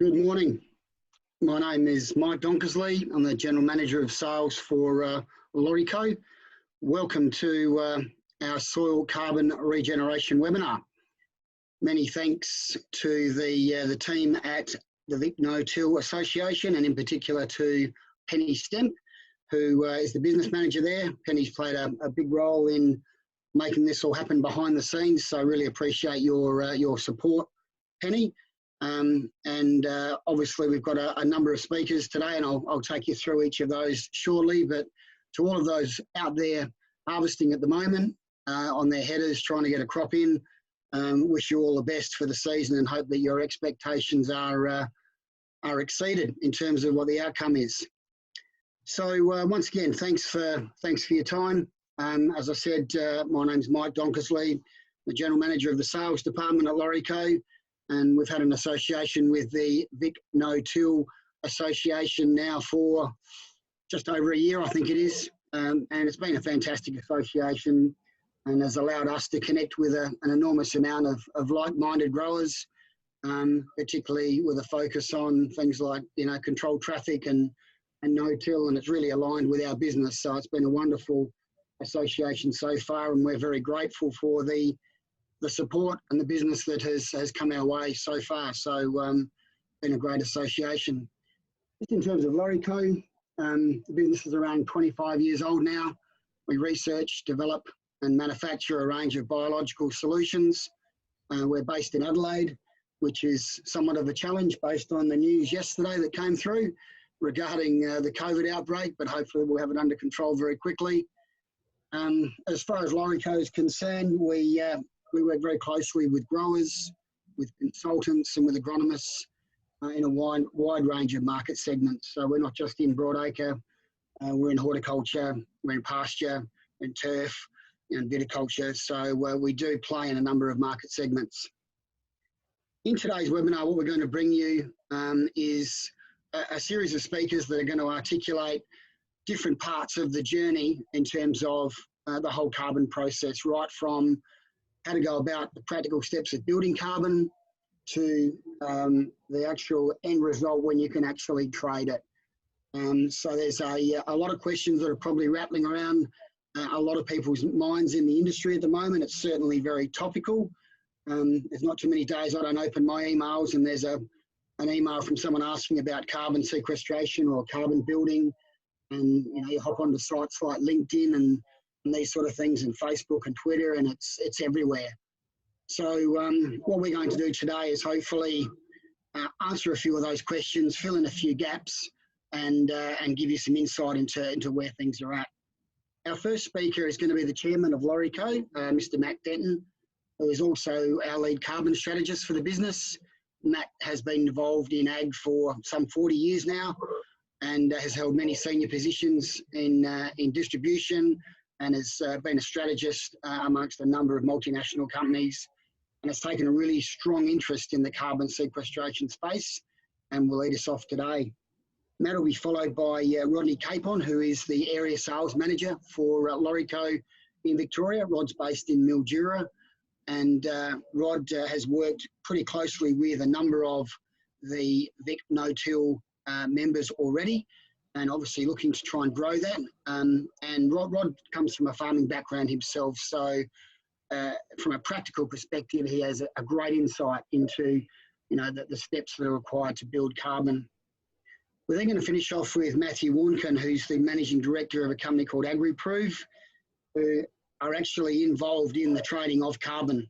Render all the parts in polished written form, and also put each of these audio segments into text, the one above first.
Good morning. My name is Mike Donkersley. I'm the General Manager of Sales for Lawrie. Welcome to our Soil Carbon Regeneration webinar. Many thanks to the team at the VicNoTill Association, and in particular to Penny Stemp, who is the business manager there. Penny's played a big role in making this all happen behind the scenes, so I really appreciate your support, Penny. Obviously we've got a number of speakers today, and I'll take you through each of those shortly. But to all of those out there harvesting at the moment on their headers, trying to get a crop in, wish you all the best for the season and hope that your expectations are exceeded in terms of what the outcome is. So once again, thanks for your time. As I said, my name's Mike Donkersley, the General Manager of the Sales Department at Lawrie, and we've had an association with the VicNoTill Association now for just over a year, I think it is, and it's been a fantastic association and has allowed us to connect with an enormous amount of like-minded growers, particularly with a focus on things like, controlled traffic and no-till, and it's really aligned with our business. So it's been a wonderful association so far, and we're very grateful for the support and the business that has come our way so far. So been a great association. Just in terms of Lawrie, the business is around 25 years old now. We research, develop and manufacture a range of biological solutions. We're based in Adelaide, which is somewhat of a challenge based on the news yesterday that came through regarding the COVID outbreak, but hopefully we'll have it under control very quickly. As far as Lawrie is concerned, we work very closely with growers, with consultants and with agronomists in a wide range of market segments. So we're not just in broadacre, we're in horticulture, we're in pasture, in turf, and viticulture. So we do play in a number of market segments. In today's webinar, what we're going to bring you is a series of speakers that are going to articulate different parts of the journey in terms of the whole carbon process, right from how to go about the practical steps of building carbon to the actual end result when you can actually trade it. So there's a lot of questions that are probably rattling around a lot of people's minds in the industry at the moment. It's certainly very topical. There's not too many days I don't open my emails and there's an email from someone asking about carbon sequestration or carbon building, and you hop onto sites like LinkedIn and these sort of things, and Facebook and Twitter, and it's everywhere. So what we're going to do today is hopefully answer a few of those questions, fill in a few gaps, and give you some insight into where things are at. Our first speaker is going to be the chairman of Lawrie, Mr. Matt Denton, who is also our lead carbon strategist for the business. Matt has been involved in ag for some 40 years now, and has held many senior positions in distribution, and has been a strategist amongst a number of multinational companies, and has taken a really strong interest in the carbon sequestration space, and will lead us off today. Matt will be followed by Rodney Capon, who is the area sales manager for Lawrie in Victoria. Rod's based in Mildura, and Rod has worked pretty closely with a number of the VicNoTill members already, and obviously looking to try and grow that. And Rod comes from a farming background himself, so from a practical perspective, he has a great insight into the steps that are required to build carbon. We're then going to finish off with Matthew Warnken, who's the managing director of a company called AgriProve, who are actually involved in the trading of carbon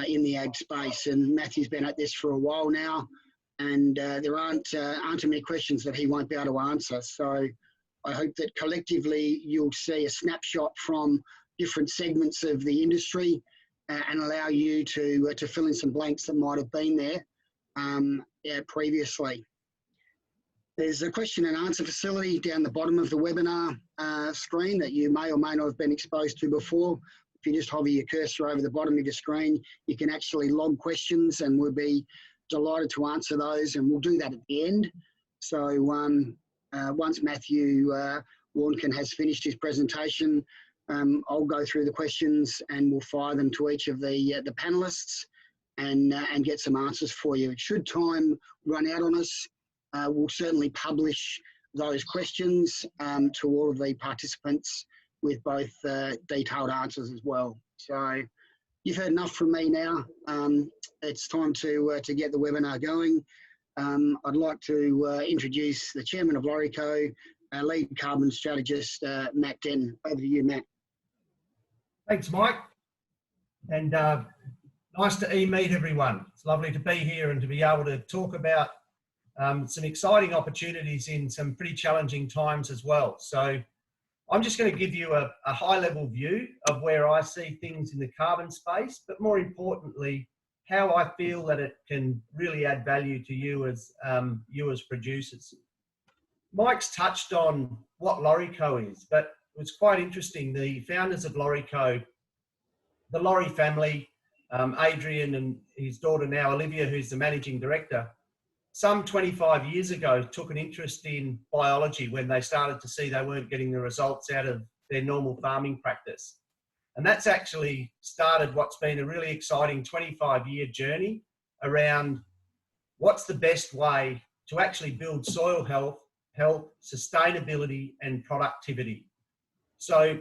in the ag space. And Matthew's been at this for a while now, and there aren't too many questions that he won't be able to answer. So I hope that collectively you'll see a snapshot from different segments of the industry and allow you to fill in some blanks that might have been there previously. There's a question and answer facility down the bottom of the webinar screen that you may or may not have been exposed to before. If you just hover your cursor over the bottom of your screen, you can actually log questions, and we'll be delighted to answer those, and we'll do that at the end. So once Matthew Warnken has finished his presentation, I'll go through the questions and we'll fire them to each of the panellists, and get some answers for you. Should time run out on us, we'll certainly publish those questions to all of the participants with both detailed answers as well. So you've heard enough from me now. It's time to get the webinar going. I'd like to introduce the chairman of Lawrie Co, lead carbon strategist, Matt Denton. Over to you, Matt. Thanks, Mike. And nice to e-meet everyone. It's lovely to be here and to be able to talk about some exciting opportunities in some pretty challenging times as well. So I'm just going to give you a high-level view of where I see things in the carbon space, but more importantly, how I feel that it can really add value to you as producers. Mike's touched on what Lawrie Co is, but it was quite interesting. The founders of Lawrie Co, the Lawrie family, Adrian and his daughter now, Olivia, who's the managing director, some 25 years ago took an interest in biology when they started to see they weren't getting the results out of their normal farming practice. And that's actually started what's been a really exciting 25-year journey around what's the best way to actually build soil health, sustainability, and productivity. So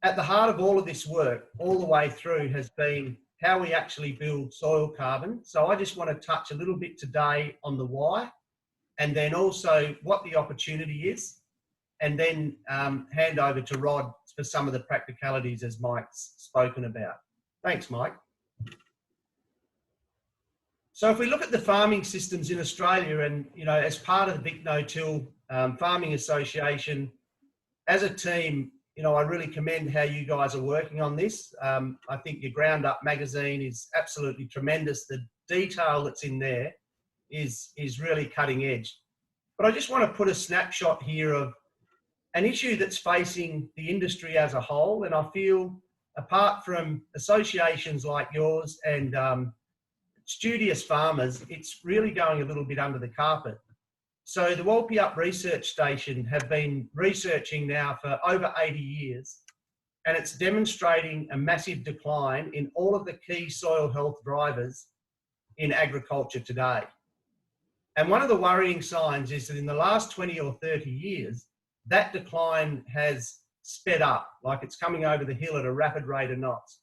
at the heart of all of this work, all the way through, has been how we actually build soil carbon. So I just want to touch a little bit today on the why, and then also what the opportunity is, and then hand over to Rod for some of the practicalities as Mike's spoken about. Thanks, Mike. So if we look at the farming systems in Australia, and as part of the VicNoTill Farming Association, as a team, I really commend how you guys are working on this. I think your Ground Up magazine is absolutely tremendous. The detail that's in there is really cutting edge. But I just want to put a snapshot here of an issue that's facing the industry as a whole. And I feel, apart from associations like yours and studious farmers, it's really going a little bit under the carpet. So the Walpyup Research Station have been researching now for over 80 years, and it's demonstrating a massive decline in all of the key soil health drivers in agriculture today. And one of the worrying signs is that in the last 20 or 30 years, that decline has sped up, like it's coming over the hill at a rapid rate of knots.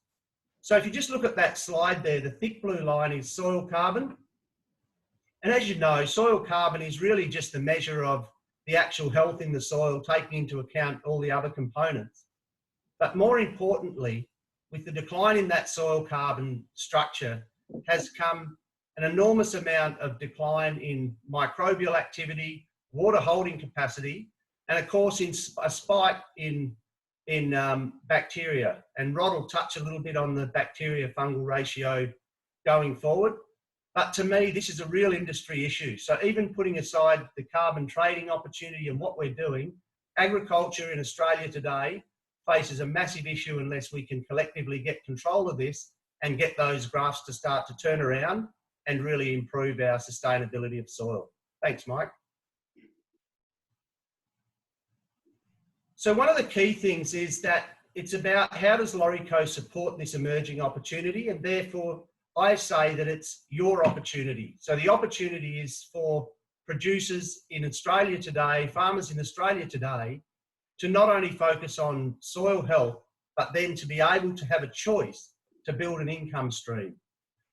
So if you just look at that slide there, the thick blue line is soil carbon. And as you know, soil carbon is really just a measure of the actual health in the soil, taking into account all the other components. But more importantly, with the decline in that soil carbon structure has come an enormous amount of decline in microbial activity, water holding capacity, and of course in a spike in bacteria. And Rod will touch a little bit on the bacteria-fungal ratio going forward. But to me, this is a real industry issue. So even putting aside the carbon trading opportunity and what we're doing, agriculture in Australia today faces a massive issue unless we can collectively get control of this and get those graphs to start to turn around and really improve our sustainability of soil. Thanks, Mike. So one of the key things is that it's about how does Lawrie Co support this emerging opportunity, and therefore I say that it's your opportunity. So the opportunity is for producers in Australia today, farmers in Australia today, to not only focus on soil health, but then to be able to have a choice to build an income stream.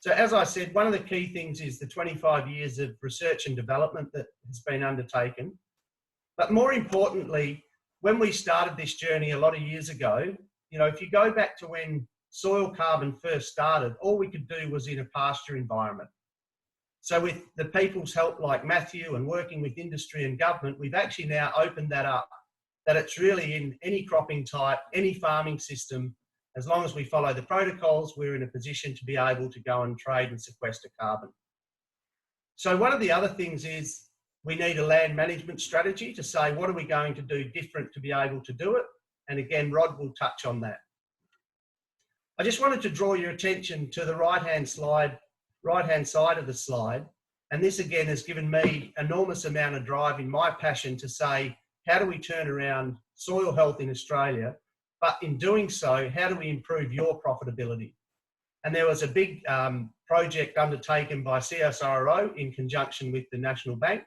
So as I said, one of the key things is the 25 years of research and development that has been undertaken. But more importantly, when we started this journey a lot of years ago, if you go back to when soil carbon first started, all we could do was in a pasture environment. So with the people's help like Matthew and working with industry and government, we've actually now opened that up, that it's really in any cropping type, any farming system, as long as we follow the protocols, we're in a position to be able to go and trade and sequester carbon. So one of the other things is we need a land management strategy to say, what are we going to do different to be able to do it? And again, Rod will touch on that. I just wanted to draw your attention to the right-hand side of the slide. And this again has given me enormous amount of drive in my passion to say, how do we turn around soil health in Australia? But in doing so, how do we improve your profitability? And there was a big project undertaken by CSIRO in conjunction with the National Bank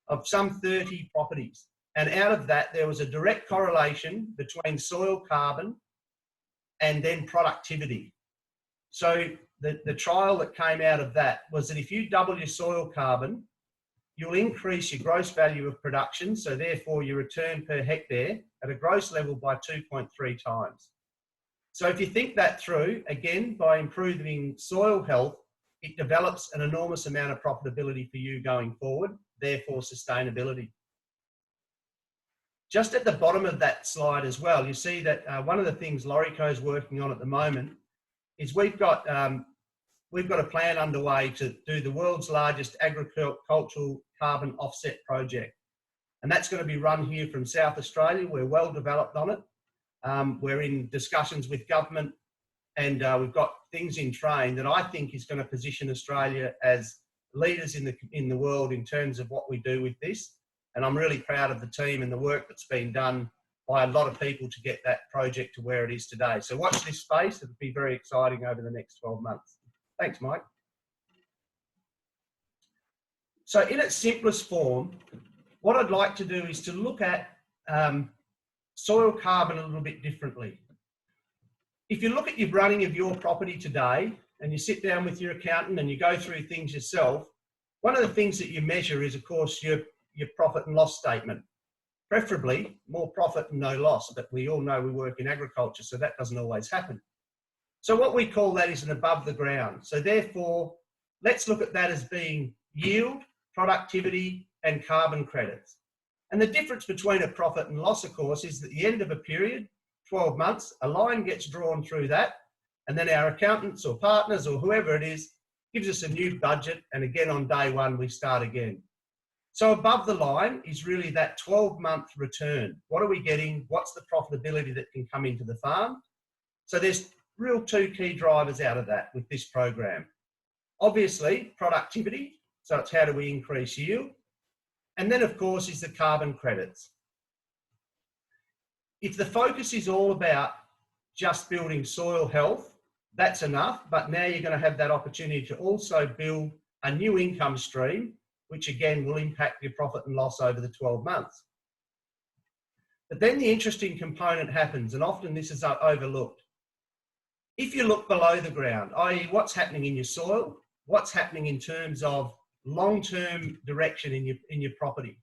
of some 30 properties. And out of that, there was a direct correlation between soil carbon and then productivity. So the trial that came out of that was that if you double your soil carbon, you'll increase your gross value of production, so therefore your return per hectare at a gross level by 2.3 times. So if you think that through, again, by improving soil health, it develops an enormous amount of profitability for you going forward, therefore sustainability. Just at the bottom of that slide as well, you see that one of the things Lawrie is working on at the moment is we've got a plan underway to do the world's largest agricultural carbon offset project. And that's going to be run here from South Australia. We're well developed on it. We're in discussions with government, and we've got things in train that I think is going to position Australia as leaders in the world in terms of what we do with this. And I'm really proud of the team and the work that's been done by a lot of people to get that project to where it is today. So watch this space. It'll be very exciting over the next 12 months. Thanks, Mike. So in its simplest form, what I'd like to do is to look at soil carbon a little bit differently. If you look at your running of your property today and you sit down with your accountant and you go through things yourself, one of the things that you measure is, of course, your profit and loss statement. Preferably more profit and no loss, but we all know we work in agriculture, so that doesn't always happen. So what we call that is an above the ground. So therefore, let's look at that as being yield, productivity, and carbon credits. And the difference between a profit and loss, of course, is at the end of a period, 12 months, a line gets drawn through that, and then our accountants or partners or whoever it is gives us a new budget, and again on day one, we start again. So above the line is really that 12-month return. What are we getting? What's the profitability that can come into the farm? So there's real two key drivers out of that with this program. Obviously, productivity. So it's how do we increase yield? And then, of course, is the carbon credits. If the focus is all about just building soil health, that's enough. But now you're going to have that opportunity to also build a new income stream, which again will impact your profit and loss over the 12 months. But then the interesting component happens, and often this is overlooked. If you look below the ground, i.e. what's happening in your soil, what's happening in terms of long-term direction in your property.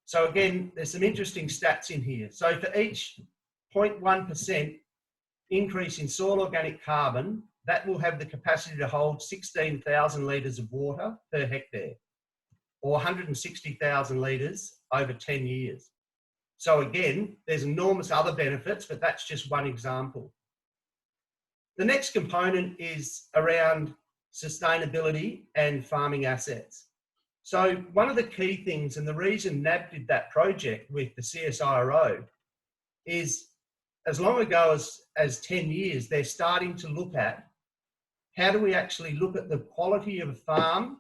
So again, there's some interesting stats in here. So for each 0.1% increase in soil organic carbon, that will have the capacity to hold 16,000 litres of water per hectare, or 160,000 litres over 10 years. So again, there's enormous other benefits, but that's just one example. The next component is around sustainability and farming assets. So one of the key things, and the reason NAB did that project with the CSIRO, is as long ago as 10 years, they're starting to look at how do we actually look at the quality of a farm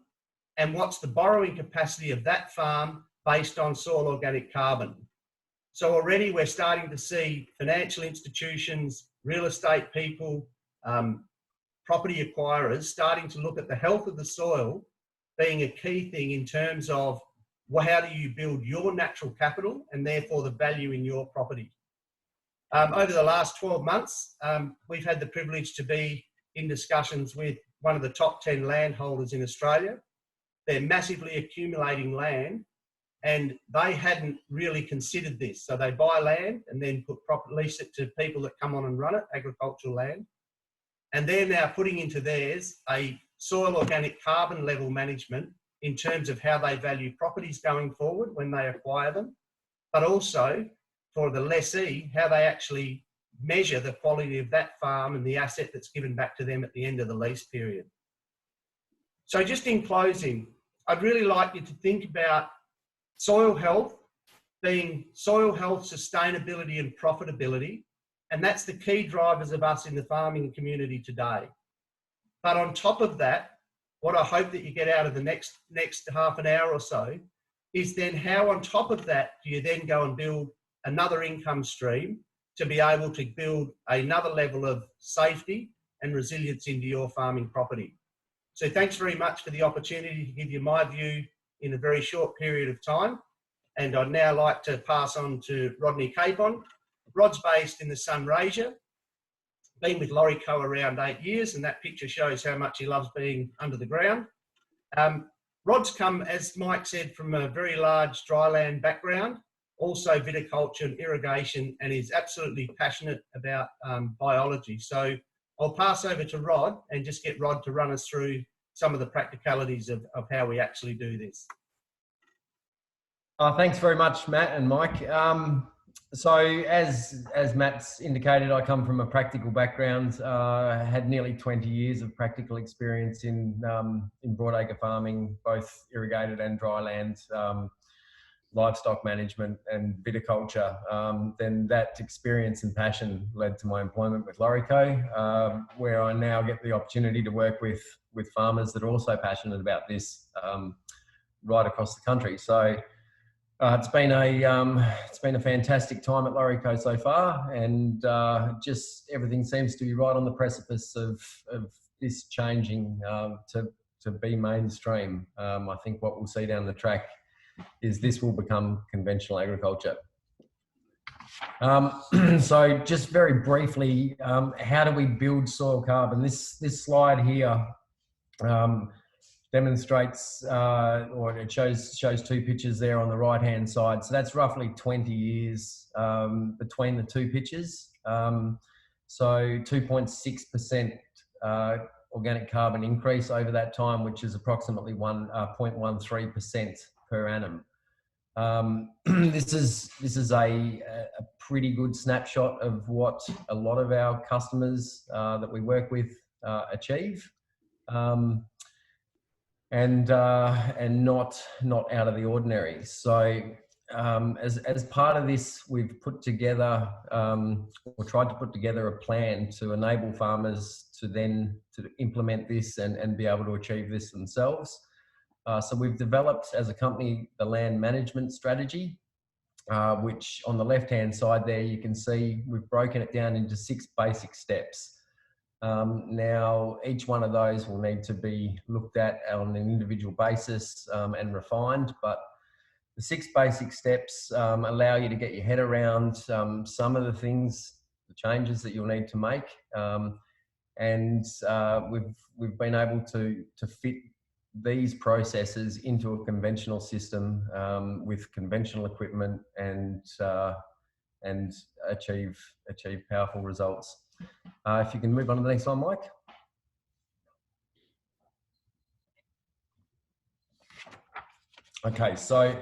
and what's the borrowing capacity of that farm based on soil organic carbon. So already we're starting to see financial institutions, real estate people, property acquirers starting to look at the health of the soil being a key thing in terms of, well, how do you build your natural capital and therefore the value in your property. Over the last 12 months, we've had the privilege to be in discussions with one of the top 10 landholders in Australia. They're massively accumulating land and they hadn't really considered this. So they buy land and then lease it to people that come on and run it, agricultural land. And they're now putting into theirs a soil organic carbon level management in terms of how they value properties going forward when they acquire them, but also for the lessee, how they actually measure the quality of that farm and the asset that's given back to them at the end of the lease period. So just in closing, I'd really like you to think about soil health being soil health, sustainability and profitability. And that's the key drivers of us in the farming community today. But on top of that, what I hope that you get out of the next half an hour or so is then how on top of that do you then go and build another income stream to be able to build another level of safety and resilience into your farming property. So thanks very much for the opportunity to give you my view in a very short period of time. And I'd now like to pass on to Rodney Capon. Rod's based in the Sunraysia, been with Lawrie Co around 8 years, and that picture shows how much he loves being under the ground. Rod's come, as Mike said, from a very large dryland background, also viticulture and irrigation, and is absolutely passionate about biology. So I'll pass over to Rod and just get Rod to run us through some of the practicalities of how we actually do this. Thanks very much, Matt and Mike. So as Matt's indicated, I come from a practical background. I had nearly 20 years of practical experience in broadacre farming, both irrigated and dry land, livestock management and viticulture. Then that experience and passion led to my employment with Lawrie Co, where I now get the opportunity to work with farmers that are also passionate about this right across the country. So it's been a fantastic time at Lawrie Co so far, and just everything seems to be right on the precipice of this changing to be mainstream. I think what we'll see down the track is this will become conventional agriculture. So just very briefly, how do we build soil carbon? This slide here demonstrates, or it shows two pictures there on the right hand side. So that's roughly 20 years between the two pictures. So 2.6% organic carbon increase over that time, which is approximately 0.13% per annum. This is a pretty good snapshot of what a lot of our customers that we work with achieve. And not out of the ordinary. So as part of this, we've put together, or tried to put together a plan to enable farmers to implement this and be able to achieve this themselves. So we've developed as a company the land management strategy, which on the left-hand side there you can see we've broken it down into 6 basic steps. Now, each one of those will need to be looked at on an individual basis and refined, but the 6 basic steps allow you to get your head around some of the things, the changes that you'll need to make, and we've been able to fit these processes into a conventional system with conventional equipment and achieve powerful results. If you can move on to the next one, Mike. Okay, so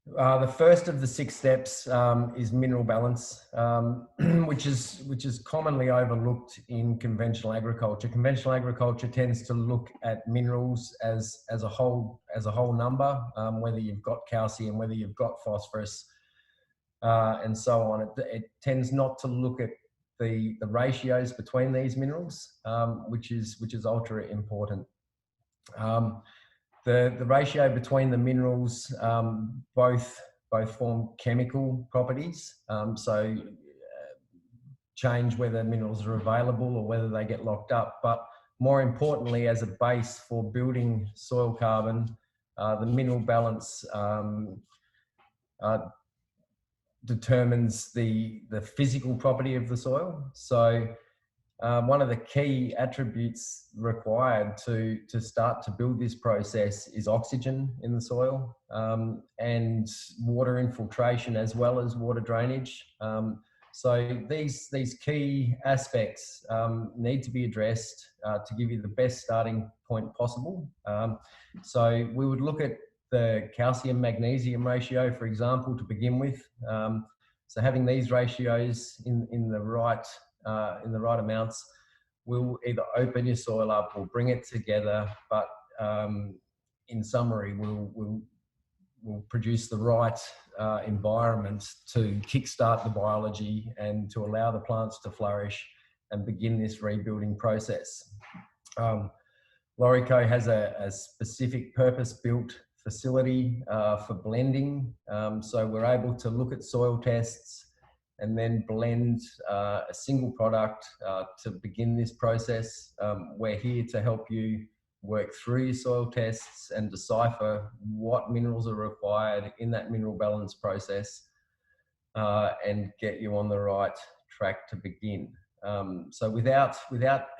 the first of the 6 steps is mineral balance, which is commonly overlooked in conventional agriculture. Conventional agriculture tends to look at minerals as a whole number, whether you've got calcium, whether you've got phosphorus, and so on. It tends not to look at the ratios between these minerals, which is ultra important. The ratio between the minerals both form chemical properties, so change whether minerals are available or whether they get locked up. But more importantly, as a base for building soil carbon, the mineral balance determines the physical property of the soil. So one of the key attributes required to start to build this process is oxygen in the soil, and water infiltration as well as water drainage. So these key aspects need to be addressed to give you the best starting point possible. So we would look at the calcium magnesium ratio, for example, to begin with. So having these ratios in the right amounts will either open your soil up or bring it together, but in summary will produce the right environment to kickstart the biology and to allow the plants to flourish and begin this rebuilding process. Lawrie Co has a specific purpose-built facility for blending, so we're able to look at soil tests and then blend a single product to begin this process. We're here to help you work through your soil tests and decipher what minerals are required in that mineral balance process and get you on the right track to begin. So without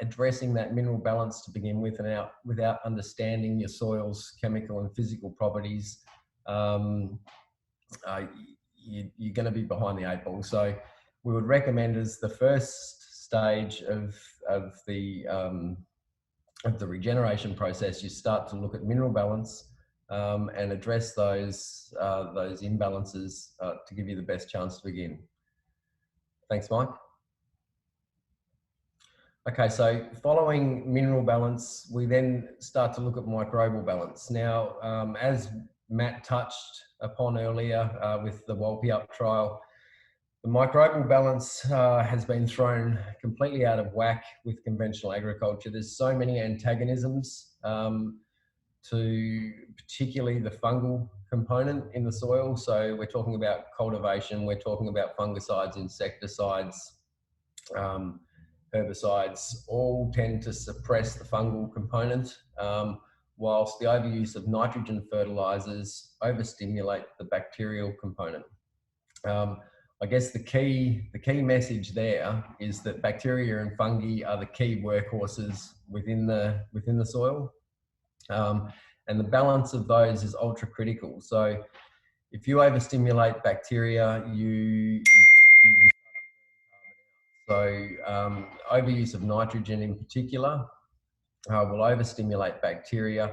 addressing that mineral balance to begin with, and without understanding your soil's chemical and physical properties, you're going to be behind the 8 ball. So we would recommend, as the first stage of the regeneration process, you start to look at mineral balance and address those imbalances to give you the best chance to begin. Thanks, Mike. Okay, so following mineral balance, we then start to look at microbial balance. Now, as Matt touched upon earlier with the Walpi-Up trial, the microbial balance has been thrown completely out of whack with conventional agriculture. There's so many antagonisms to particularly the fungal component in the soil. So we're talking about cultivation, we're talking about fungicides, insecticides, herbicides, all tend to suppress the fungal component, whilst the overuse of nitrogen fertilizers overstimulate the bacterial component. I guess the key message there is that bacteria and fungi are the key workhorses within the soil, and the balance of those is ultra critical. So if you overstimulate bacteria, so overuse of nitrogen in particular will overstimulate bacteria.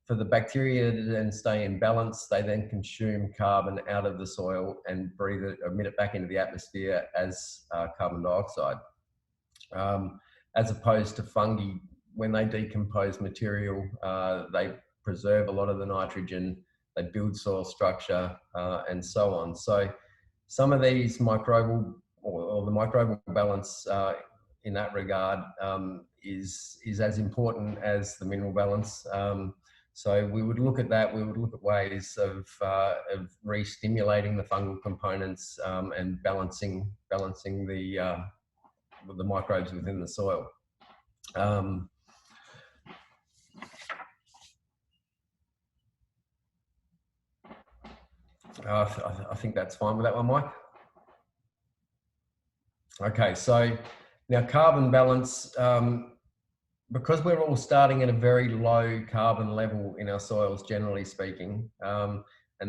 For the bacteria to then stay in balance, they then consume carbon out of the soil and emit it back into the atmosphere as carbon dioxide. As opposed to fungi, when they decompose material, they preserve a lot of the nitrogen, they build soil structure, and so on. So some of these microbial, or the microbial balance in that regard is as important as the mineral balance. So we would look at that. We would look at ways of re-stimulating the fungal components and balancing the microbes within the soil. I think that's fine with that one, Mike. Okay, so now carbon balance. Because we're all starting at a very low carbon level in our soils, generally speaking, and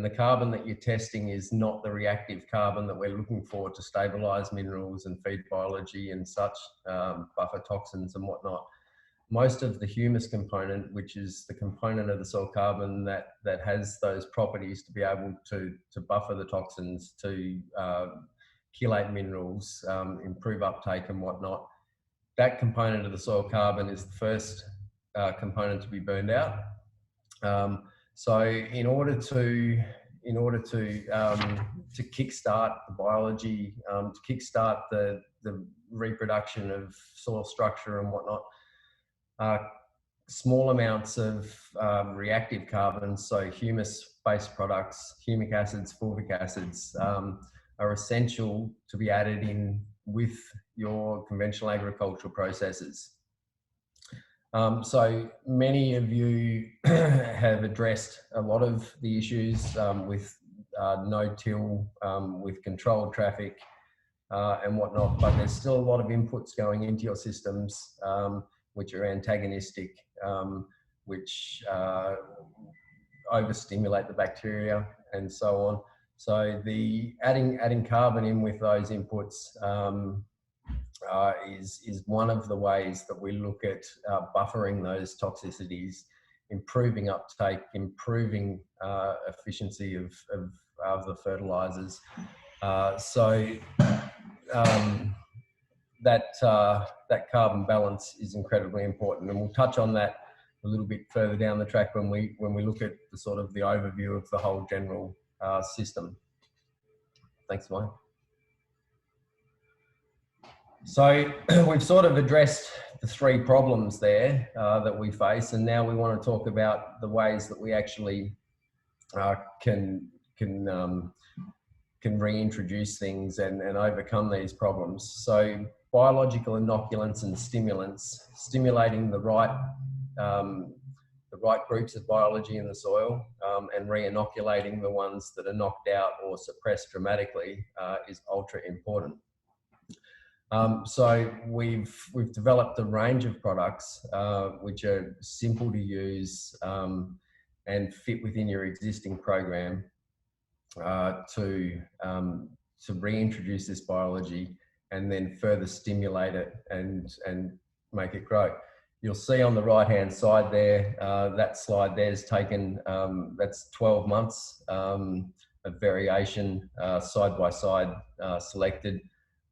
the carbon that you're testing is not the reactive carbon that we're looking for to stabilize minerals and feed biology and such, buffer toxins and whatnot. Most of the humus component, which is the component of the soil carbon that has those properties to be able to buffer the toxins, to chelate minerals, improve uptake and whatnot, that component of the soil carbon is the first component to be burned out. So in order to kickstart the biology, to kickstart the reproduction of soil structure and whatnot, small amounts of reactive carbon, so humus-based products, humic acids, fulvic acids, are essential to be added in with your conventional agricultural processes. So many of you have addressed a lot of the issues with no-till, with controlled traffic and whatnot, but there's still a lot of inputs going into your systems which are antagonistic, which overstimulate the bacteria and so on. So the adding carbon in with those inputs is one of the ways that we look at buffering those toxicities, improving uptake, improving efficiency of the fertilizers. That carbon balance is incredibly important, and we'll touch on that a little bit further down the track when we look at the sort of the overview of the whole general system. Thanks, Mike. So we've sort of addressed the three problems there that we face, and now we want to talk about the ways that we actually can can reintroduce things and overcome these problems. So biological inoculants and stimulants, stimulating the right groups of biology in the soil and re-inoculating the ones that are knocked out or suppressed dramatically is ultra important. So we've developed a range of products which are simple to use and fit within your existing program to reintroduce this biology and then further stimulate it and make it grow. You'll see on the right-hand side there, that slide there is taken, that's 12 months of variation, side by side selected.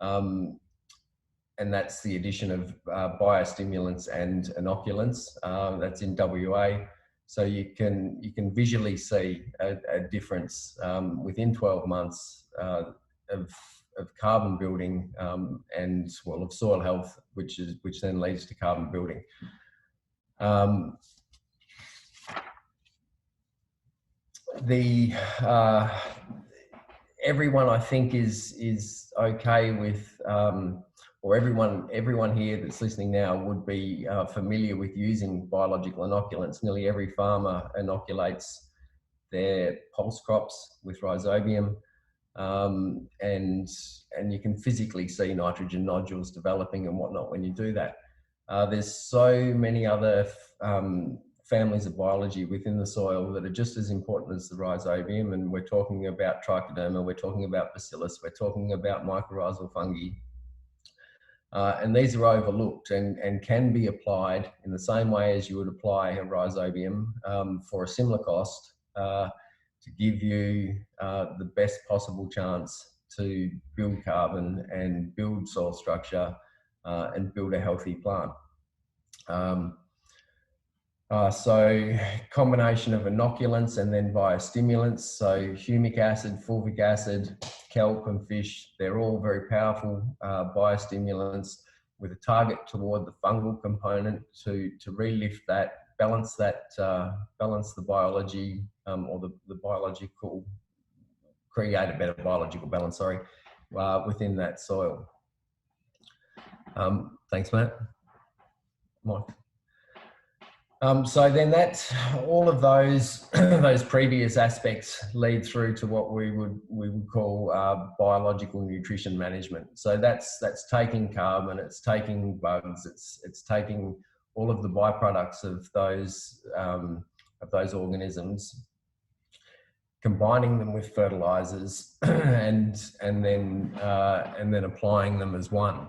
And that's the addition of biostimulants and inoculants. That's in WA. So you can visually see a difference within 12 months of carbon building and of soil health, which then leads to carbon building. Everyone I think is okay with, or everyone here that's listening now would be familiar with using biological inoculants. Nearly every farmer inoculates their pulse crops with rhizobium, and you can physically see nitrogen nodules developing and whatnot when you do that. There's so many other families of biology within the soil that are just as important as the rhizobium, and we're talking about trichoderma, we're talking about bacillus, we're talking about mycorrhizal fungi. And these are overlooked and can be applied in the same way as you would apply a rhizobium for a similar cost to give you the best possible chance to build carbon and build soil structure and build a healthy plant. So combination of inoculants and then biostimulants, so humic acid, fulvic acid, kelp and fish, they're all very powerful biostimulants with a target toward the fungal component to relift that, balance the biology or the biological, create a better biological balance, sorry, within that soil. Thanks, Matt. Mike. So then all of those those previous aspects lead through to what we would call biological nutrition management. So that's taking carbon, it's taking bugs, it's taking all of the byproducts of those organisms, combining them with fertilizers, and then applying them as one.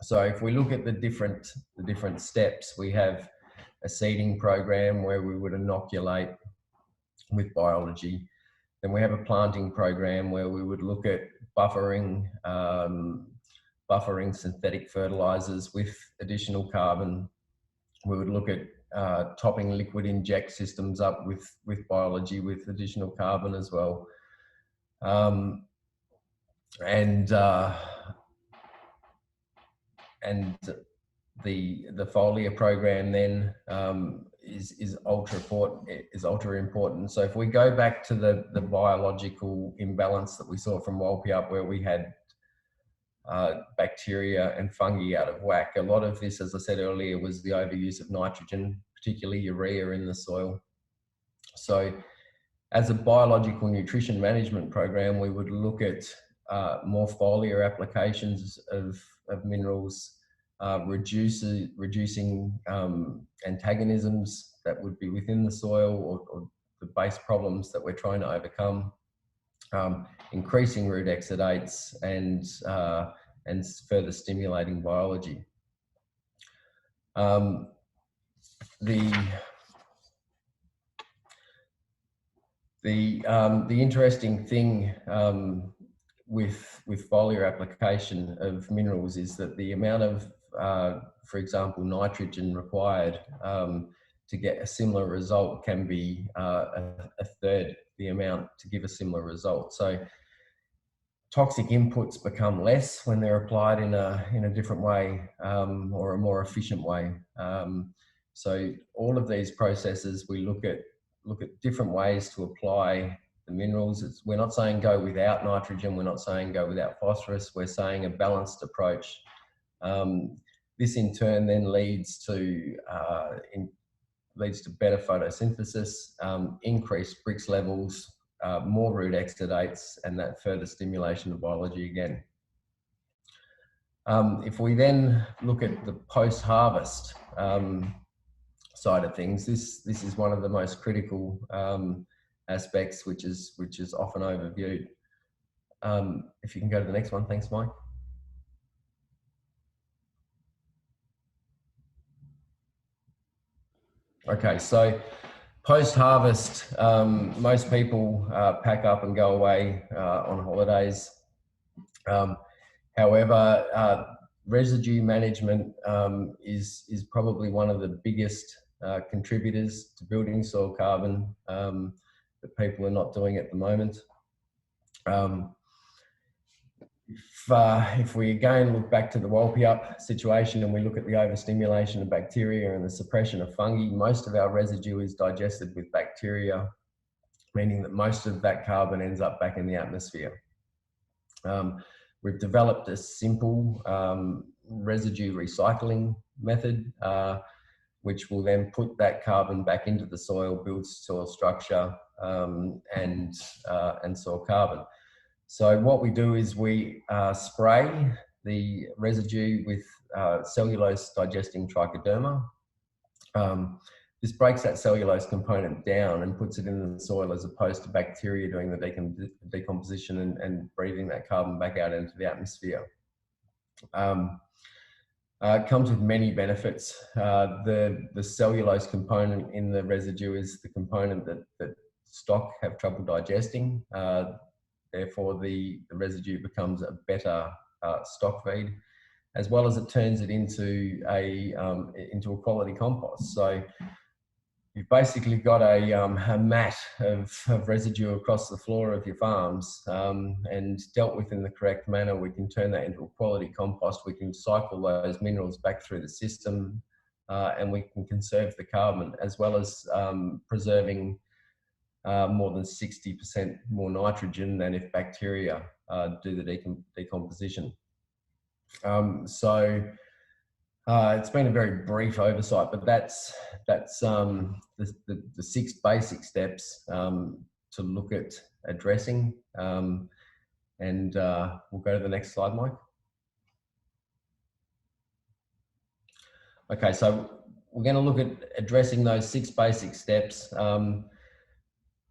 So if we look at the different steps, we have a seeding program where we would inoculate with biology. Then we have a planting program where we would look at buffering synthetic fertilizers with additional carbon. We would look at topping liquid inject systems up with biology with additional carbon as well. The foliar program then is ultra important. So if we go back to the biological imbalance that we saw from Walpiup, where we had bacteria and fungi out of whack, a lot of this, as I said earlier, was the overuse of nitrogen, particularly urea in the soil. So as a biological nutrition management program, we would look at more foliar applications of minerals, reducing antagonisms that would be within the soil or the base problems that we're trying to overcome, increasing root exudates and further stimulating biology. The interesting thing with foliar application of minerals is that the amount of, for example, nitrogen required to get a similar result can be a third the amount to give a similar result. So toxic inputs become less when they're applied in a different way or a more efficient way. So all of these processes, we look at different ways to apply the minerals. We're not saying go without nitrogen. We're not saying go without phosphorus. We're saying a balanced approach. This in turn then leads to better photosynthesis, increased Brix levels, more root exudates, and that further stimulation of biology again. If we then look at the post-harvest side of things, this is one of the most critical aspects, which is often overviewed. If you can go to the next one, thanks, Mike. Okay, so post-harvest, most people pack up and go away on holidays. However, residue management is probably one of the biggest contributors to building soil carbon that people are not doing at the moment. If we again look back to the Walpiup situation and we look at the overstimulation of bacteria and the suppression of fungi, most of our residue is digested with bacteria, meaning that most of that carbon ends up back in the atmosphere. We've developed a simple residue recycling method, which will then put that carbon back into the soil, build soil structure and soil carbon. So what we do is we spray the residue with cellulose digesting trichoderma. This breaks that cellulose component down and puts it in the soil, as opposed to bacteria doing the decomposition and breathing that carbon back out into the atmosphere. It comes with many benefits. The cellulose component in the residue is the component that stock have trouble digesting. Therefore, the residue becomes a better stock feed, as well as it turns it into a quality compost. So you've basically got a mat of residue across the floor of your farms, and dealt with in the correct manner, we can turn that into a quality compost. We can cycle those minerals back through the system, and we can conserve the carbon, as well as preserving more than 60% more nitrogen than if bacteria do the decomposition. It's been a very brief oversight, but that's the 6 basic steps to look at addressing. We'll go to the next slide, Mike. Okay, so we're going to look at addressing those 6 basic steps.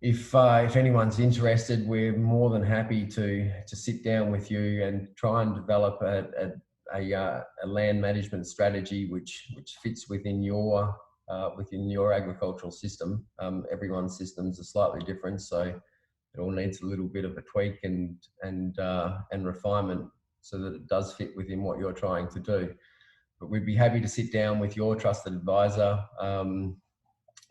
If anyone's interested, we're more than happy to sit down with you and try and develop a land management strategy which fits within your agricultural system. Everyone's systems are slightly different, so it all needs a little bit of a tweak and refinement so that it does fit within what you're trying to do. But we'd be happy to sit down with your trusted advisor,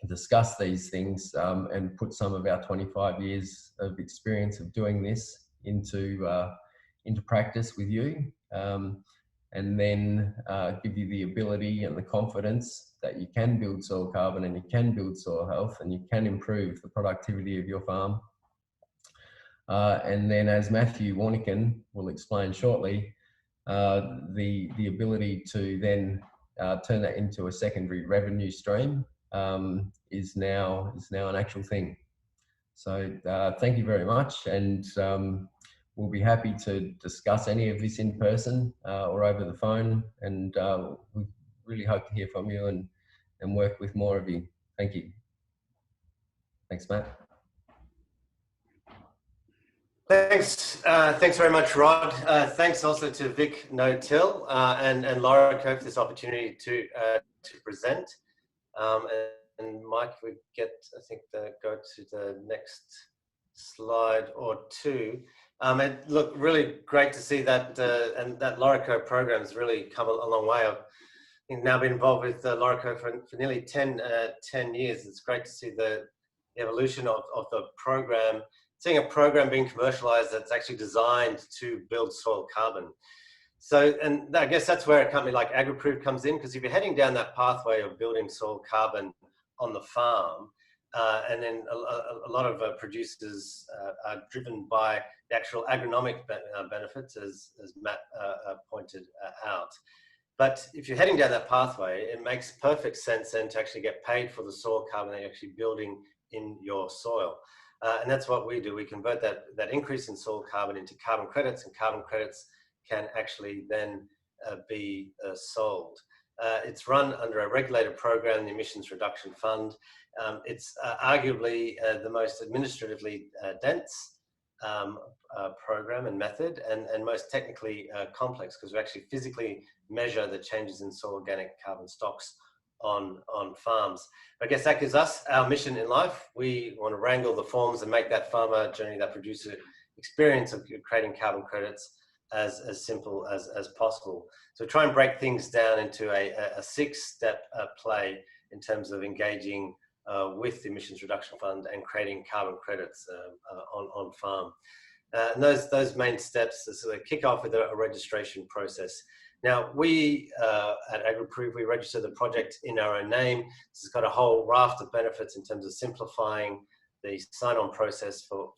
discuss these things, and put some of our 25 years of experience of doing this into practice with you, and then give you the ability and the confidence that you can build soil carbon and you can build soil health and you can improve the productivity of your farm. And then, as Matthew Warnican will explain shortly, the ability to then turn that into a secondary revenue stream is now an actual thing. So thank you very much, and we'll be happy to discuss any of this in person or over the phone, and we really hope to hear from you and work with more of you. Thank you. Thanks, Matt. Thanks very much, Rod. Thanks also to VicNoTill and Lawrie for this opportunity to present. And Mike, we get, I think, go to the next slide or two. And look, really great to see that, and that Lawrie program has really come a long way. I've now been involved with Lawrie for nearly 10 years. It's great to see the evolution of the program, seeing a program being commercialized that's actually designed to build soil carbon. So, and I guess that's where a company like AgriProve comes in, because if you're heading down that pathway of building soil carbon on the farm, And then a lot of producers are driven by the actual agronomic benefits, as Matt pointed out. But if you're heading down that pathway, it makes perfect sense then to actually get paid for the soil carbon that you're actually building in your soil. And that's what we do. We convert that increase in soil carbon into carbon credits, and carbon credits can actually then be sold. It's run under a regulated program, the Emissions Reduction Fund. It's arguably the most administratively dense program and method, and most technically complex, because we actually physically measure the changes in soil organic carbon stocks on farms. I guess that gives us our mission in life. We want to wrangle the forms and make that farmer journey, that producer experience of creating carbon credits as simple as possible. So try and break things down into a 6-step play in terms of engaging with the Emissions Reduction Fund and creating carbon credits on farm. And those main steps sort of kick off with a registration process. Now, we at AgriProve, we register the project in our own name. This has got a whole raft of benefits in terms of simplifying the sign-on process for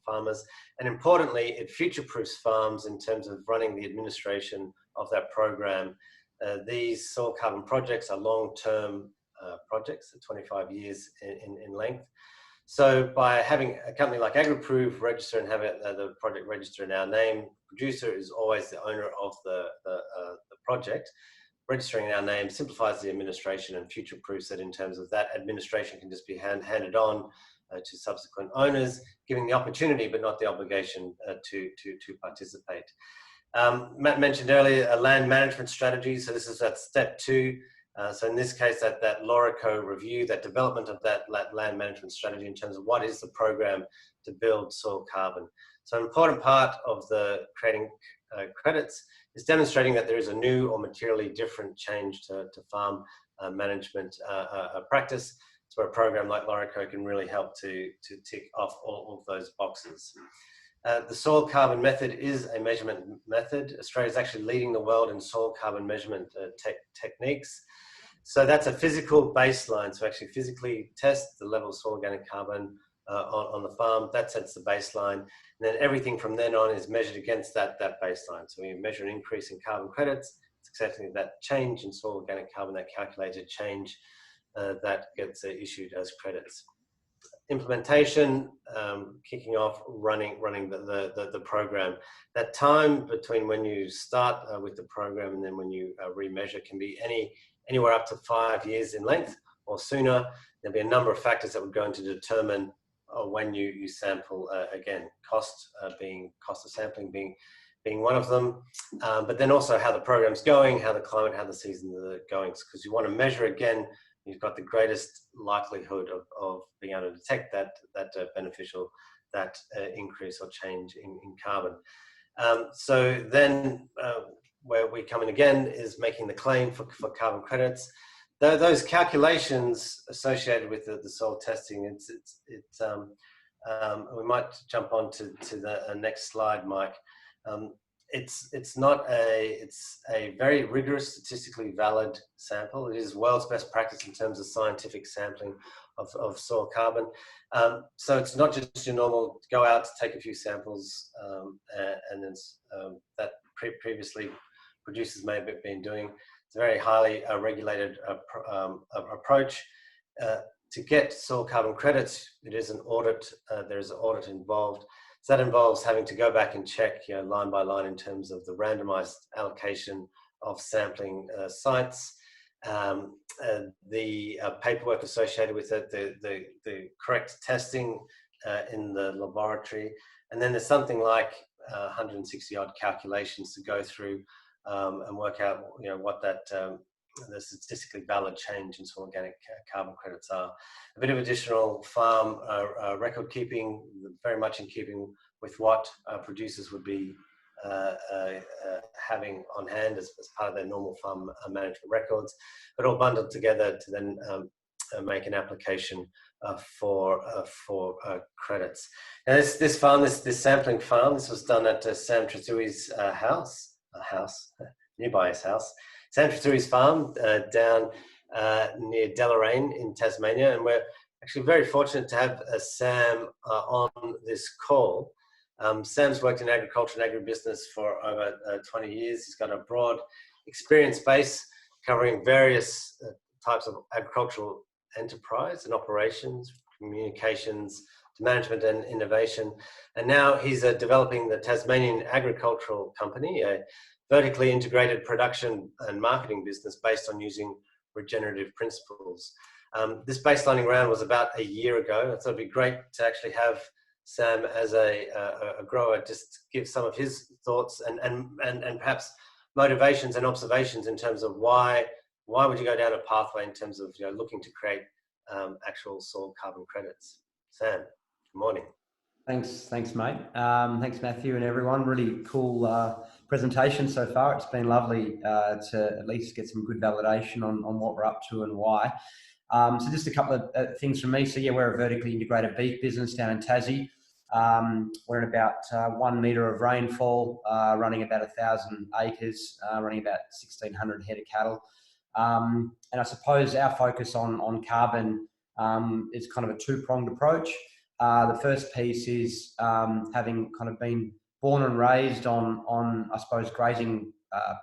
farmers. And importantly, it future-proofs farms in terms of running the administration of that program. These soil carbon projects are long-term projects, 25 years in length. So by having a company like AgriProve register and have the project register in our name, producer is always the owner of the project. Registering in our name simplifies the administration and future-proofs it in terms of that administration can just be handed on to subsequent owners, giving the opportunity but not the obligation to participate. Matt mentioned earlier a land management strategy. So this is that step 2. So in this case, that Lawrie review, that development of that land management strategy in terms of what is the program to build soil carbon. So an important part of the creating credits is demonstrating that there is a new or materially different change to farm management practice. It's where a program like Lawrie can really help to tick off all of those boxes. The soil carbon method is a measurement method. Australia is actually leading the world in soil carbon measurement techniques. So that's a physical baseline. So actually physically test the level of soil organic carbon on the farm. That sets the baseline. And then everything from then on is measured against that baseline. So we measure an increase in carbon credits. It's exactly that change in soil organic carbon, that calculated change that gets issued as credits. Implementation, kicking off, running the program. That time between when you start with the program and then when you remeasure can be anywhere up to 5 years in length or sooner. There'll be a number of factors that would go into determine when you sample again. Cost of sampling being one of them, but then also how the program's going, how the climate, how the seasons are going, because you want to measure again. You've got the greatest likelihood of being able to detect that beneficial, increase or change in carbon. So then where we come in again is making the claim for carbon credits. Those calculations associated with the soil testing, we might jump on to the next slide, Mike. It's a very rigorous, statistically valid sample. It is world's best practice in terms of scientific sampling of soil carbon. So it's not just your normal go out to take a few samples and then that previously producers may have been doing. It's a very highly regulated approach. To get soil carbon credits, it is an audit. There is an audit involved. So that involves having to go back and check, line by line in terms of the randomized allocation of sampling sites, the paperwork associated with it, the correct testing in the laboratory, and then there's something like 160 odd calculations to go through and work out, what that the statistically valid change in soil organic carbon credits are. A bit of additional farm record keeping, very much in keeping with what producers would be having on hand as part of their normal farm management records, but all bundled together to then make an application for credits. Now this farm, this sampling farm, this was done at Sam Tratui's house, nearby his house. Sam Tratui's farm down near Deloraine in Tasmania, and we're actually very fortunate to have Sam on this call. Sam's worked in agriculture and agribusiness for over 20 years. He's got a broad experience base covering various types of agricultural enterprise and operations, communications, to management and innovation. And now he's developing the Tasmanian Agricultural Company, a vertically integrated production and marketing business based on using regenerative principles. This baselining round was about a year ago, so it'd be great to actually have Sam as a grower just give some of his thoughts and perhaps motivations and observations in terms of why would you go down a pathway in terms of looking to create actual soil carbon credits. Sam, good morning. Thanks, mate. Thanks, Matthew, and everyone. Really cool presentation so far. It's been lovely to at least get some good validation on what we're up to and why. So just a couple of things from me. So yeah, we're a vertically integrated beef business down in Tassie. We're in about 1 metre of rainfall, running about 1,000 acres, running about 1,600 head of cattle. And I suppose our focus on carbon is kind of a two-pronged approach. The first piece is having kind of been born and raised on I suppose, grazing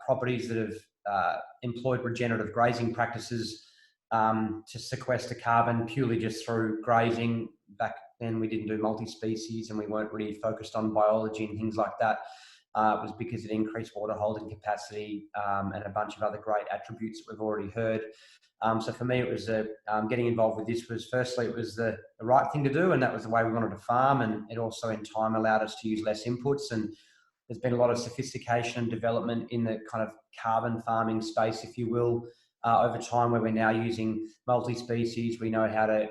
properties that have employed regenerative grazing practices to sequester carbon purely just through grazing. Back then we didn't do multi-species and we weren't really focused on biology and things like that. It was because it increased water holding capacity and a bunch of other great attributes that we've already heard. So for me, it was getting involved with this was firstly, it was the right thing to do, and that was the way we wanted to farm, and it also in time allowed us to use less inputs. And there's been a lot of sophistication and development in the kind of carbon farming space, if you will, over time, where we're now using multi-species. We know how to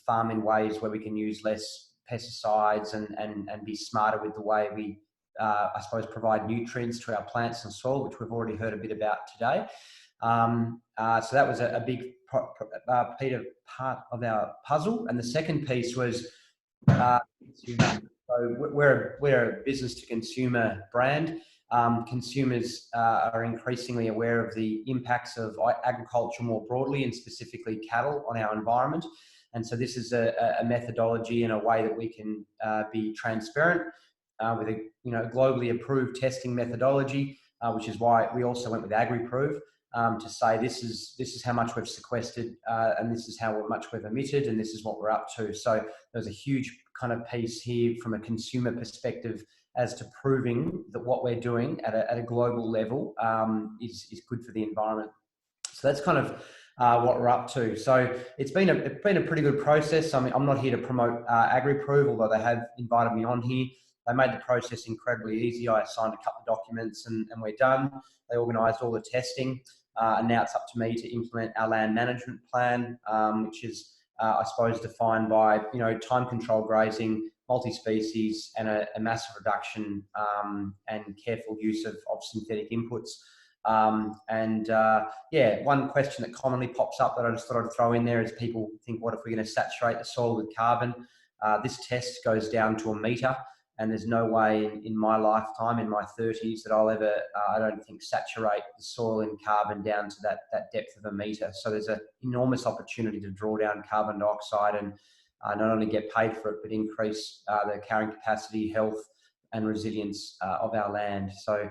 farm in ways where we can use less pesticides and be smarter with the way we I suppose provide nutrients to our plants and soil, which we've already heard a bit about today. So that was a big part of our puzzle. And the second piece was consumer. So we're a business to consumer brand. Consumers are increasingly aware of the impacts of agriculture more broadly, and specifically cattle, on our environment. And so this is a methodology and a way that we can be transparent with a globally approved testing methodology, which is why we also went with AgriProve. To say this is how much we've sequestered and this is how much we've emitted and this is what we're up to. So there's a huge kind of piece here from a consumer perspective as to proving that what we're doing at a global level is good for the environment. So that's kind of what we're up to. So it's been a pretty good process. I mean, I'm not here to promote AgriProve, although they have invited me on here. They made the process incredibly easy. I signed a couple of documents and we're done. They organised all the testing. And now it's up to me to implement our land management plan, which is, I suppose, defined by time control grazing, multi-species, and a massive reduction and careful use of synthetic inputs. Yeah, one question that commonly pops up that I just thought I'd throw in there is people think, what if we're going to saturate the soil with carbon? This test goes down to 1 metre. And there's no way in my lifetime, in my 30s, that I'll ever, I don't think, saturate the soil in carbon down to that depth of 1 metre. So there's an enormous opportunity to draw down carbon dioxide and not only get paid for it, but increase the carrying capacity, health and resilience of our land. So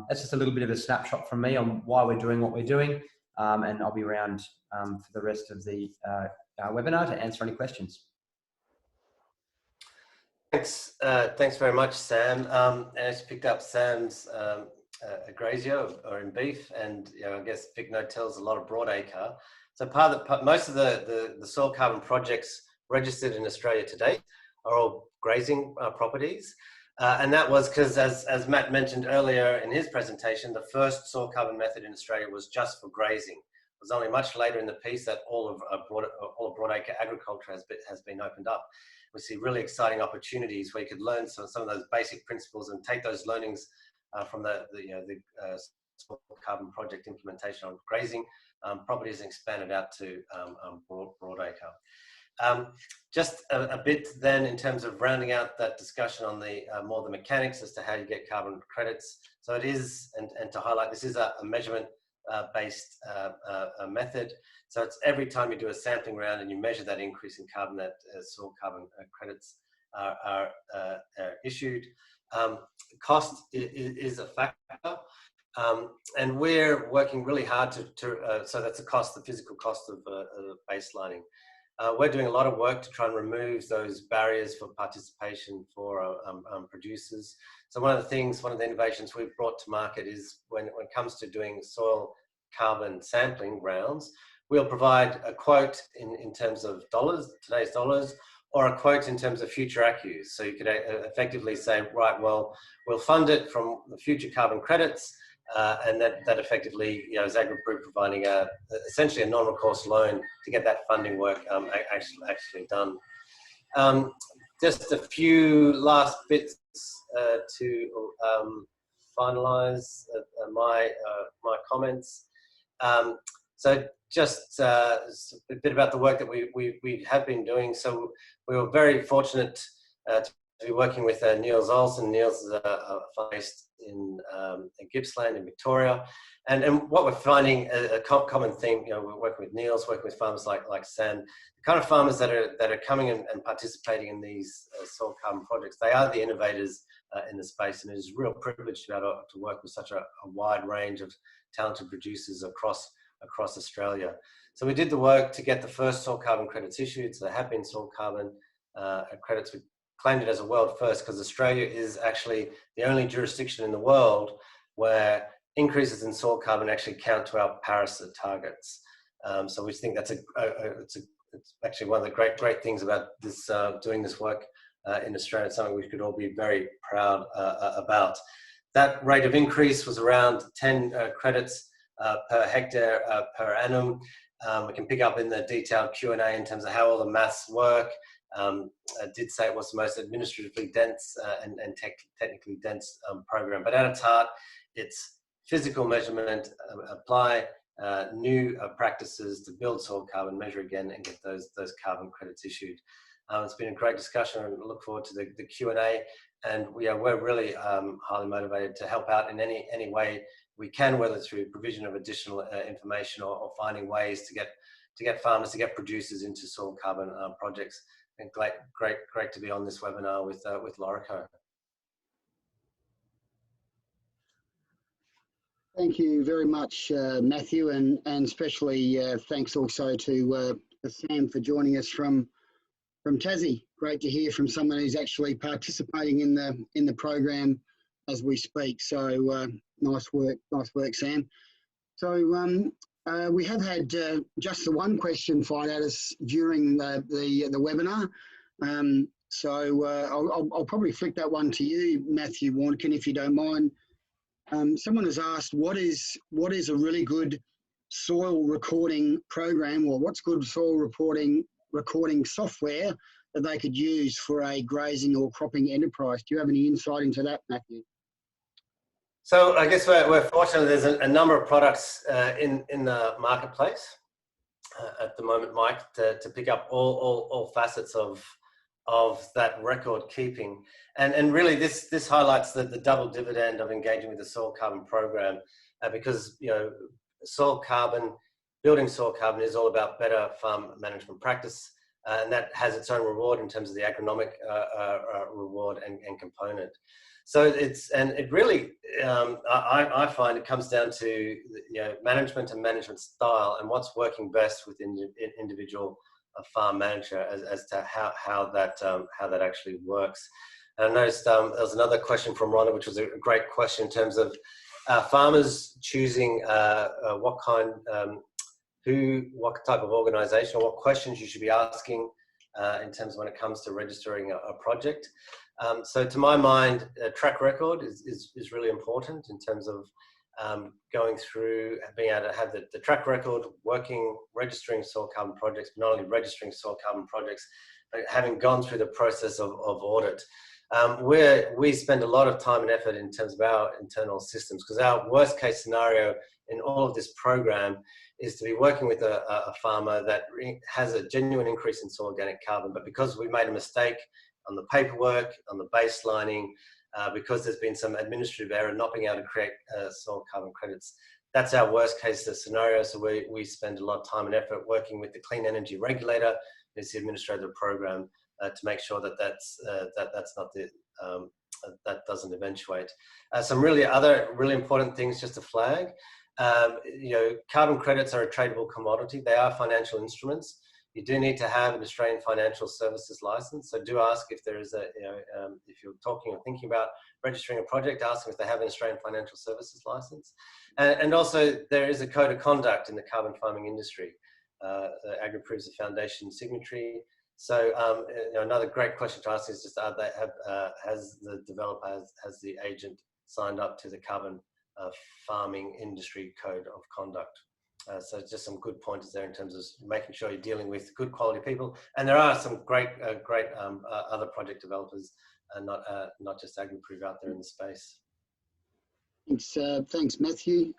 that's just a little bit of a snapshot from me on why we're doing what we're doing. And I'll be around for the rest of the webinar to answer any questions. Thanks very much, Sam. And I just picked up Sam's grazier or in beef, and I guess VicNoTill is a lot of broadacre. So most of the soil carbon projects registered in Australia to date are all grazing properties, and that was because, as Matt mentioned earlier in his presentation, the first soil carbon method in Australia was just for grazing. It was only much later in the piece that all of broadacre agriculture has been opened up. We see really exciting opportunities where you could learn some of those basic principles and take those learnings from the soil carbon project implementation on grazing properties and expand it out to broadacre. Just a bit then in terms of rounding out that discussion on the more the mechanics as to how you get carbon credits. So it is, and to highlight, this is a measurement based method. So it's every time you do a sampling round and you measure that increase in carbon, that soil carbon credits are issued. Cost is a factor. And we're working really hard so that's the cost, the physical cost of baselining. We're doing a lot of work to try and remove those barriers for participation for producers. So one of the innovations we've brought to market is when it comes to doing soil carbon sampling rounds, we'll provide a quote in terms of dollars, today's dollars, or a quote in terms of future accus. So you could effectively say, right, well, we'll fund it from the future carbon credits, and that effectively, is Agri Group providing essentially a non-recourse loan to get that funding work actually done. Just a few last bits to finalise my comments. So just a bit about the work that we have been doing. So we were very fortunate to be working with Niels Olsen. Niels is based in Gippsland in Victoria. And what we're finding, a common theme, we're working with Niels, working with farmers like Sam, the kind of farmers that are coming and participating in these soil carbon projects, they are the innovators in the space, and it is a real privilege to be able to work with such a wide range of talented producers across Australia. So we did the work to get the first soil carbon credits issued. So there have been soil carbon credits. We claimed it as a world first because Australia is actually the only jurisdiction in the world where increases in soil carbon actually count to our Paris targets. So we think that's it's actually one of the great things about this doing this work in Australia. It's something we could all be very proud about. That rate of increase was around 10 credits per hectare per annum. We can pick up in the detailed Q&A in terms of how all the maths work. I did say it was the most administratively dense and technically dense program, but at its heart, it's physical measurement, apply new practices to build soil carbon, measure again, and get those carbon credits issued. It's been a great discussion, and I look forward to the Q&A. And we're really highly motivated to help out in any way we can, whether through provision of additional information or finding ways to get farmers, to get producers into soil carbon projects. And great to be on this webinar with Lawrie. Thank you very much, Matthew, and especially thanks also to Sam for joining us from Tassie. Great to hear from someone who's actually participating in the program as we speak. So nice work, Sam. So we have had just the one question fired at us during the webinar. So I'll probably flick that one to you, Matthew Warnkin, if you don't mind. Someone has asked, what is a really good soil recording program, or what's good soil recording software that they could use for a grazing or cropping enterprise? Do you have any insight into that, Matthew? So I guess we're fortunate. There's a number of products in the marketplace at the moment, Mike, to pick up all facets of that record keeping, and really this highlights the double dividend of engaging with the soil carbon program, because soil carbon, building soil carbon is all about better farm management practice, and that has its own reward in terms of the agronomic reward and component. So it really, I find it comes down to management and management style and what's working best within individual farm manager as to how that actually works. And I noticed there was another question from Rhonda, which was a great question in terms of farmers choosing what type of organisation or what questions you should be asking in terms of when it comes to registering a project. So to my mind, a track record is really important in terms of going through, being able to have the track record, registering soil carbon projects, but not only registering soil carbon projects, but having gone through the process of audit. We spend a lot of time and effort in terms of our internal systems, because our worst case scenario in all of this program is to be working with a farmer that has a genuine increase in soil organic carbon, but because we made a mistake on the paperwork, on the baselining, because there's been some administrative error not being able to create soil carbon credits, that's our worst case scenario. So we spend a lot of time and effort working with the Clean Energy Regulator, who's the administrator of the program, to make sure that that's not the that doesn't eventuate. Some other really important things just to flag. Carbon credits are a tradable commodity. They are financial instruments. You do need to have an Australian Financial Services license. So do ask if there is if you're talking or thinking about registering a project, ask them if they have an Australian Financial Services license. And also there is a code of conduct in the carbon farming industry. AgriProve is a foundation signatory. So another great question to ask is just has the developer, has the agent signed up to the carbon farming industry code of conduct? So just some good pointers there in terms of making sure you're dealing with good quality people. And there are some great other project developers, and not just AgriProve out there in the space. Thanks, Matthew.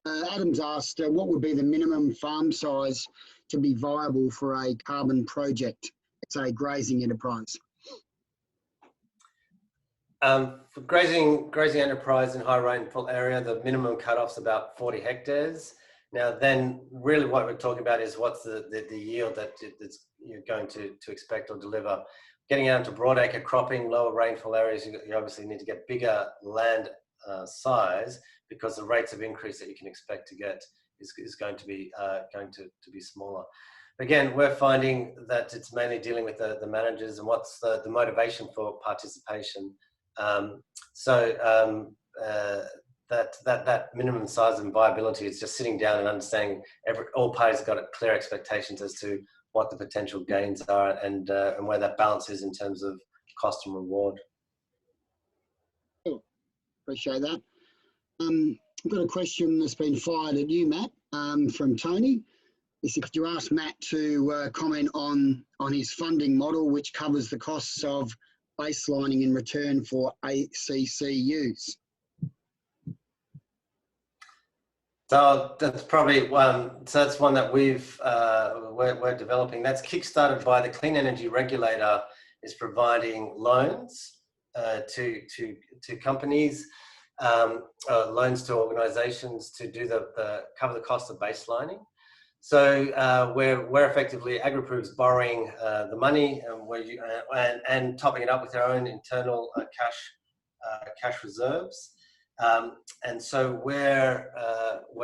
Adam's asked, what would be the minimum farm size to be viable for a carbon project, say grazing enterprise? For grazing enterprise in high rainfall area, the minimum cutoff's about 40 hectares. Now, then really what we're talking about is what's the yield that you're going to expect or deliver. Getting out into broadacre cropping, lower rainfall areas, you obviously need to get bigger land size, because the rates of increase that you can expect to get is going to be smaller. Again, we're finding that it's mainly dealing with the managers and what's the motivation for participation. That minimum size and viability is just sitting down and understanding all parties have got clear expectations as to what the potential gains are and where that balance is in terms of cost and reward. Cool. Appreciate that. I've got a question that's been fired at you, Matt, from Tony. He said, could you ask Matt to comment on his funding model, which covers the costs of baselining in return for ACCUs? So that's probably one. So that's one that we're developing. That's kickstarted by the Clean Energy Regulator, is providing loans to companies, loans to organisations to do cover the cost of baselining. So we're effectively AgriProve's borrowing the money and topping it up with our own internal cash reserves. And so we're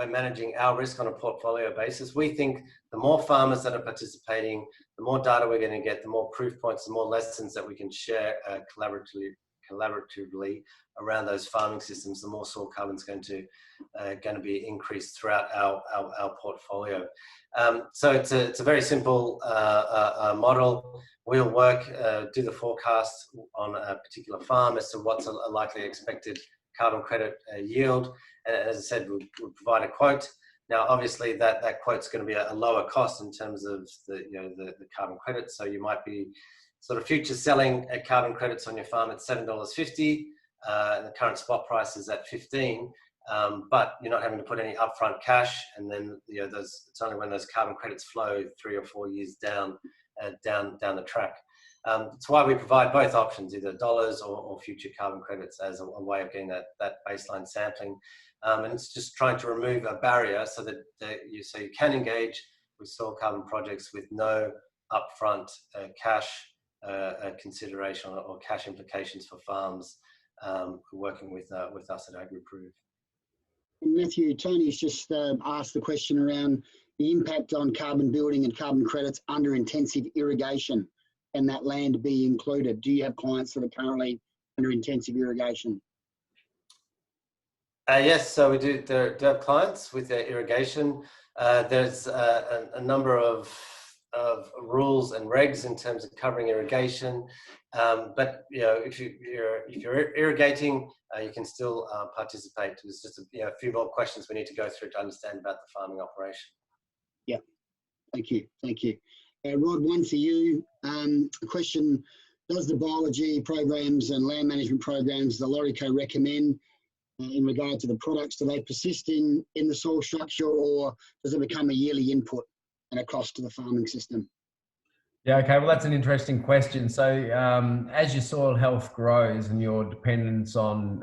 managing our risk on a portfolio basis. We think the more farmers that are participating, the more data we're going to get, the more proof points, the more lessons that we can share collaboratively around those farming systems, the more soil carbon is going to be increased throughout our portfolio. So it's a very simple model. We'll do the forecast on a particular farm as to what's a likely expected carbon credit yield, and as I said, we'll provide a quote. Now, obviously, that quote's going to be a lower cost in terms of the carbon credits. So you might be sort of future selling carbon credits on your farm at $7.50. The current spot price is at $15, but you're not having to put any upfront cash, and then it's only when those carbon credits flow 3 or 4 years down the track. It's why we provide both options, either dollars or future carbon credits, as a way of getting that baseline sampling. And it's just trying to remove a barrier so that you can engage with soil carbon projects with no upfront cash consideration or cash implications for farms working with us at AgriProve. Matthew, Tony's just asked the question around the impact on carbon building and carbon credits under intensive irrigation. And that land be included? Do you have clients that are currently under intensive irrigation? Yes, so we do have clients with their irrigation. There's a number of rules and regs in terms of covering irrigation, but if you're irrigating, you can still participate. There's just a few more questions we need to go through to understand about the farming operation. Yeah, thank you. Rod, one for you. A question: does the biology programs and land management programs the Lawrie Co recommend in regard to the products, do they persist in the soil structure, or does it become a yearly input and a cost to the farming system? Yeah, okay, well, that's an interesting question. So as your soil health grows and your dependence on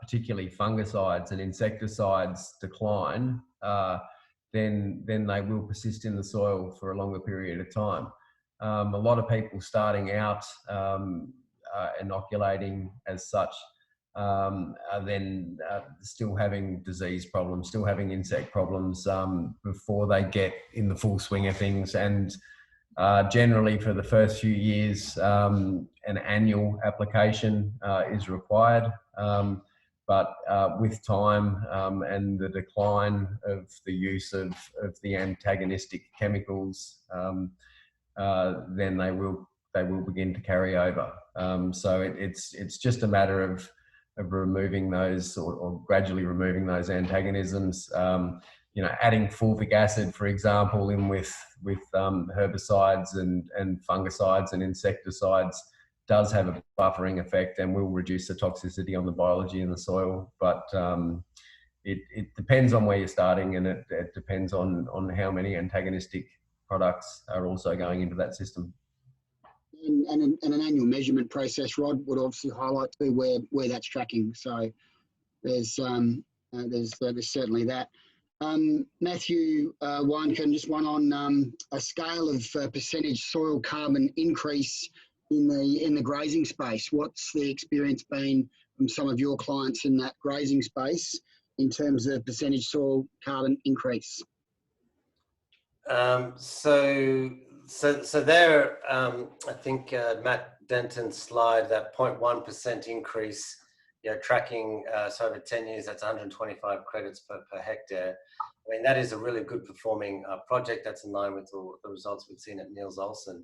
particularly fungicides and insecticides decline, then they will persist in the soil for a longer period of time. A lot of people starting out inoculating as such are then still having disease problems, still having insect problems before they get in the full swing of things. And generally for the first few years, an annual application is required. But with time and the decline of the use of the antagonistic chemicals, then they will begin to carry over. So it's just a matter of removing those or gradually removing those antagonisms. Adding fulvic acid, for example, in with herbicides and fungicides and insecticides does have a buffering effect and will reduce the toxicity on the biology in the soil. But it depends on where you're starting, and it depends on how many antagonistic products are also going into that system. And an annual measurement process, Rod, would obviously highlight to where that's tracking. So there's certainly that. Matthew, one on a scale of percentage soil carbon increase in the grazing space. What's the experience been from some of your clients in that grazing space in terms of percentage soil carbon increase? So there, I think Matt Denton's slide, that 0.1% increase, tracking so over 10 years, that's 125 credits per hectare. I mean, that is a really good performing project that's in line with the results we've seen at Niels Olsen.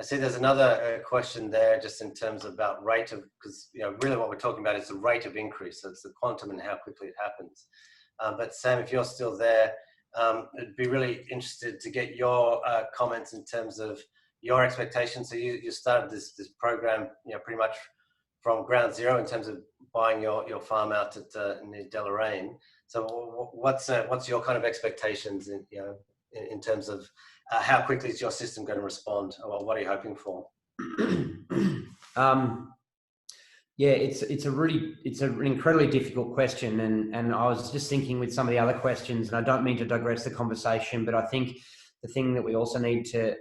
I see there's another question there just in terms of about rate of, because really what we're talking about is the rate of increase. So it's the quantum and how quickly it happens. But Sam, if you're still there, I'd be really interested to get your comments in terms of your expectations. So you started this program, pretty much from ground zero in terms of buying your farm out at near Deloraine. So what's your kind of expectations in terms of how quickly is your system going to respond, or what are you hoping for? Yeah, it's an incredibly difficult question, and I was just thinking with some of the other questions, and I don't mean to digress the conversation, but I think the thing that we also need to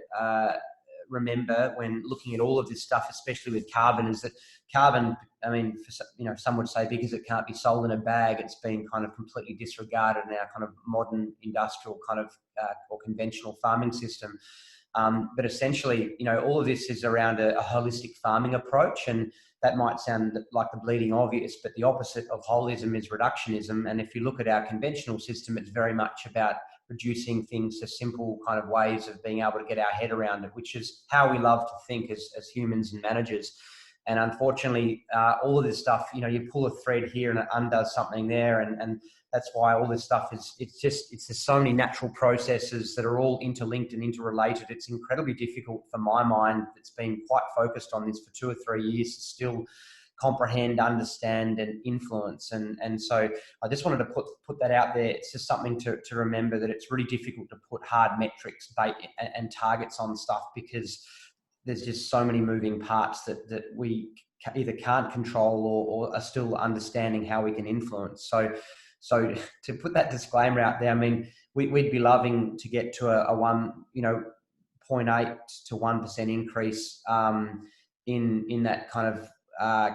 remember when looking at all of this stuff, especially with carbon, is that carbon, I mean, some would say because it can't be sold in a bag, it's been kind of completely disregarded in our kind of modern industrial kind of or conventional farming system. But essentially, all of this is around a holistic farming approach, and that might sound like the bleeding obvious, but the opposite of holism is reductionism. And if you look at our conventional system, it's very much about reducing things to simple kind of ways of being able to get our head around it, which is how we love to think as humans and managers. And unfortunately, all of this stuff, you pull a thread here and it undoes something there. And that's why all this stuff it's there's so many natural processes that are all interlinked and interrelated. It's incredibly difficult for my mind that's been quite focused on this for 2 or 3 years to still comprehend, understand, and influence. And so I just wanted to put that out there. It's just something to remember, that it's really difficult to put hard metrics and targets on stuff, because there's just so many moving parts that we either can't control or are still understanding how we can influence. So to put that disclaimer out there, I mean, we'd be loving to get to a 0.8 to 1% increase in that kind of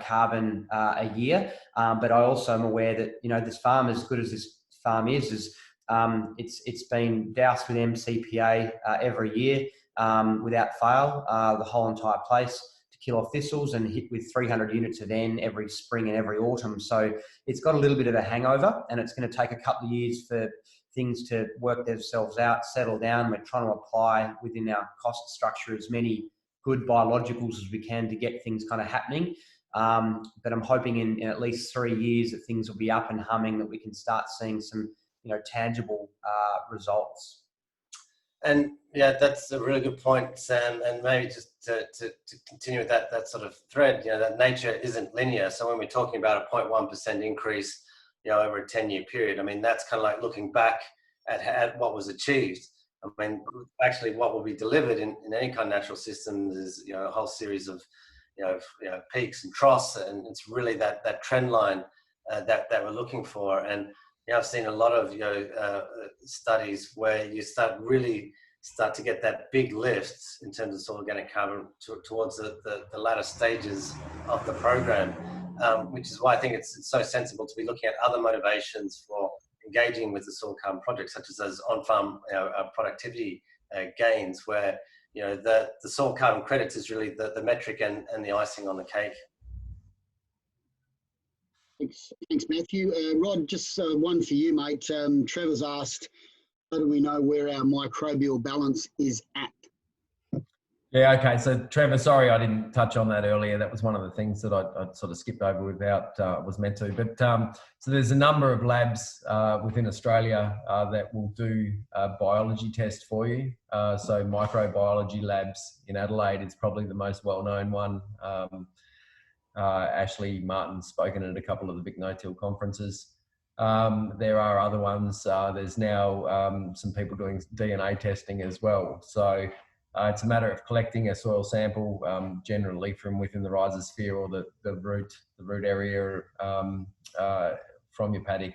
carbon a year. But I also am aware that, this farm, as good as this farm is it's been doused with MCPA every year without fail, the whole entire place, to kill off thistles, and hit with 300 units of N every spring and every autumn. So it's got a little bit of a hangover, and it's going to take a couple of years for things to work themselves out, settle down. We're trying to apply within our cost structure as many good biologicals as we can to get things kind of happening. But I'm hoping in at least 3 years that things will be up and humming, that we can start seeing some, tangible results. And yeah, that's a really good point, Sam. And maybe just to continue with that sort of thread, that nature isn't linear. So when we're talking about a 0.1% increase, over a 10-year period, I mean, that's kind of like looking back at what was achieved. I mean, actually what will be delivered in any kind of natural systems is, you know, a whole series of, you know, peaks and troughs, and it's really that trend line that we're looking for. And, you know, I've seen a lot of, you know, studies where you start to get that big lift in terms of soil organic carbon towards the latter stages of the program, which is why I think it's so sensible to be looking at other motivations for engaging with the soil carbon project, such as those on-farm productivity gains, where, you know, the soil carbon credits is really the metric and the icing on the cake. Thanks, Matthew. Rod, just one for you, mate. Trevor's asked, how do we know where our microbial balance is at? Yeah, okay. So Trevor, sorry I didn't touch on that earlier. That was one of the things that I sort of skipped over without was meant to. But so there's a number of labs within Australia that will do a biology test for you. So microbiology labs in Adelaide is probably the most well-known one. Ashley Martin's spoken at a couple of the VicNoTill conferences. There are other ones. There's now some people doing DNA testing as well. So it's a matter of collecting a soil sample, generally from within the rhizosphere or the root area from your paddock,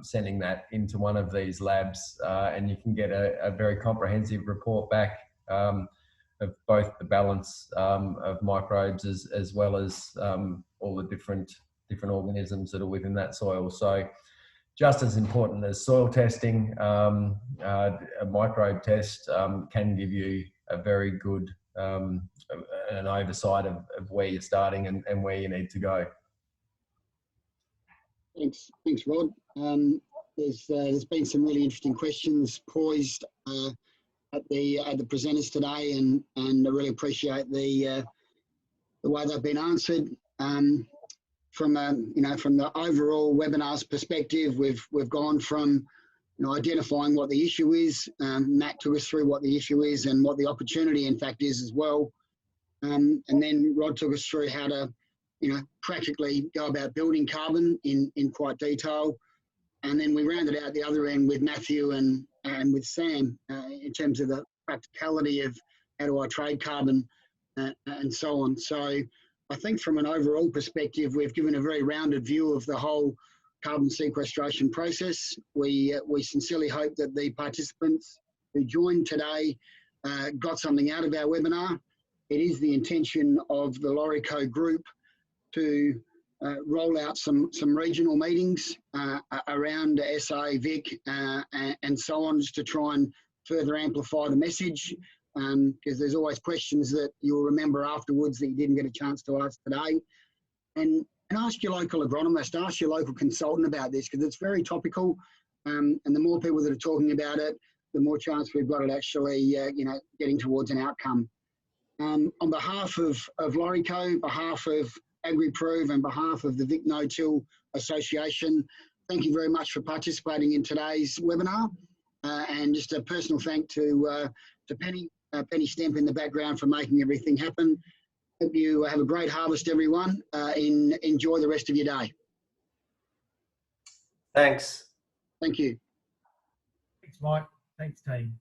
sending that into one of these labs, and you can get a very comprehensive report back of both the balance of microbes as well as all the different organisms that are within that soil. So just as important as soil testing, a microbe test can give you a very good an oversight of where you're starting and where you need to go. Thanks, Rod. There's been some really interesting questions poised at the presenters today, and I really appreciate the way they've been answered. From the overall webinars perspective, we've gone from, you know, identifying what the issue is. Matt took us through what the issue is and what the opportunity in fact is as well. And then Rod took us through how to, you know, practically go about building carbon in quite detail. And then we rounded out the other end with Matthew and with Sam in terms of the practicality of how do I trade carbon and so on. So I think from an overall perspective, we've given a very rounded view of the whole carbon sequestration process. We sincerely hope that the participants who joined today got something out of our webinar. It is the intention of the Lawrie Co group to roll out some regional meetings around SA, Vic, and so on, just to try and further amplify the message. Because there's always questions that you'll remember afterwards that you didn't get a chance to ask today. And ask your local agronomist, ask your local consultant about this, because it's very topical. And the more people that are talking about it, the more chance we've got at actually, getting towards an outcome. On behalf of Lawrie Co, behalf of AgriProve, and behalf of the VicNoTill Association, thank you very much for participating in today's webinar. And just a personal thank to Penny Stemp in the background for making everything happen. Hope you have a great harvest, everyone. Enjoy the rest of your day. Thanks. Thank you. Thanks, Mike. Thanks, team.